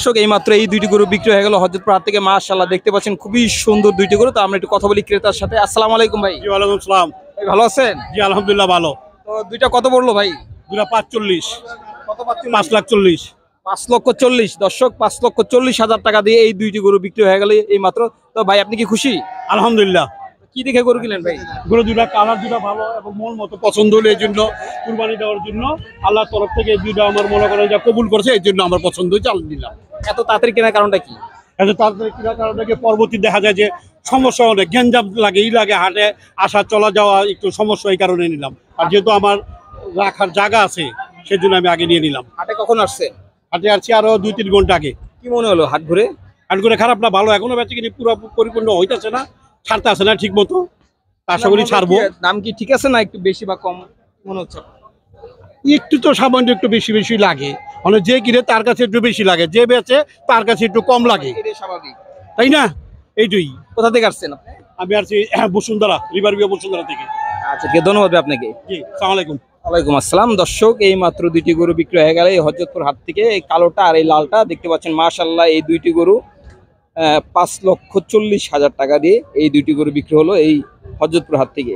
দর্শক এইমাত্র এই দুইটি গরু বিক্রি হয়ে গেল হযরতপুর হাট থেকে। মাশাআল্লাহ দেখতে পাচ্ছেন খুবই সুন্দর দুইটি গরু। তো আমরা একটু কথা বলি ক্রেতার সাথে। আসসালামু আলাইকুম ভাই। জি ওয়ালাইকুম আসসালাম। ভাই ভালো আছেন? জি আলহামদুলিল্লাহ ভালো। তো দুইটা কত পড়লো ভাই? দুটা 45। কত পাচ্ছেন? 5,40,000। 5,40,000 দর্শক, 5,40,000 টাকা দিয়ে এই দুইটি গরু বিক্রি হয়ে গেল এই মাত্র। তো ভাই আপনি কি খুশি? আলহামদুলিল্লাহ। কি দেখে গরু কিনলেন ভাই? গরু দুটা কালার দুটা ভালো এবং মন মতো পছন্দ হলো, এই জন্য কুরবানি দেওয়ার জন্য আল্লাহর তরফ থেকে এই দুটা আমার মনে করে যা কবুল করছে, এই জন্য আমার পছন্দ হয়েছে আলহামদুলিল্লাহ। এত তাড়াতাড়ি কেনার কারণটা কি? এত তাড়াতাড়ি কেনার কারণ থেকে পরবর্তী দেখা যায় যে সমস্যা অনেক গ্যাঞ্জাম লাগে, লাগে হাটে আসা চলা যাওয়া একটু সমস্যা, এই কারণে নিলাম। আর যেহেতু আমার রাখার জায়গা আছে সেই জন্য আমি আগে নিয়ে নিলাম। হাটে কখন আসছে? হাটে আসছি আরো 2-3 ঘন্টা আগে। কি মনে হলো হাট ঘুরে? হাট করে খারাপ না, ভালো। এখনো বেঁচে কিনি পুরো পরিপূর্ণ হইতেছে না, ছাড়তে আসে না ঠিক মতো। আশা করি ছাড়বো। দাম কি ঠিক আছে না একটু বেশি বা কম মনে হচ্ছে? একটু তো সামান্য একটু বেশি বেশি লাগে, মানে যে কিনে তার কাছে একটু বেশি লাগে, যে বেচে তার কাছে একটু কম লাগে, এটাই স্বাভাবিক, তাই না? এইটাই। কোথা থেকে আসছেন আপনি? আমি আসছি বসুন্ধরা, রিভার ভিউ বসুন্ধরা থেকে। আচ্ছা ঠিক আছে, ধন্যবাদ আপনাকে। জি আসসালামু আলাইকুম। ওয়ালাইকুম আসসালাম। দর্শক এই মাত্র দুইটি গরু বিক্রি হয়ে গেল এই হযরতপুর হাট থেকে। এই কালোটা আর এই লালটা দেখতে পাচ্ছেন। মাশাআল্লাহ এই দুইটি গরু 5,40,000 টাকা দিয়ে এই দুইটি গরু বিক্রি হলো এই হযরতপুর হাট থেকে।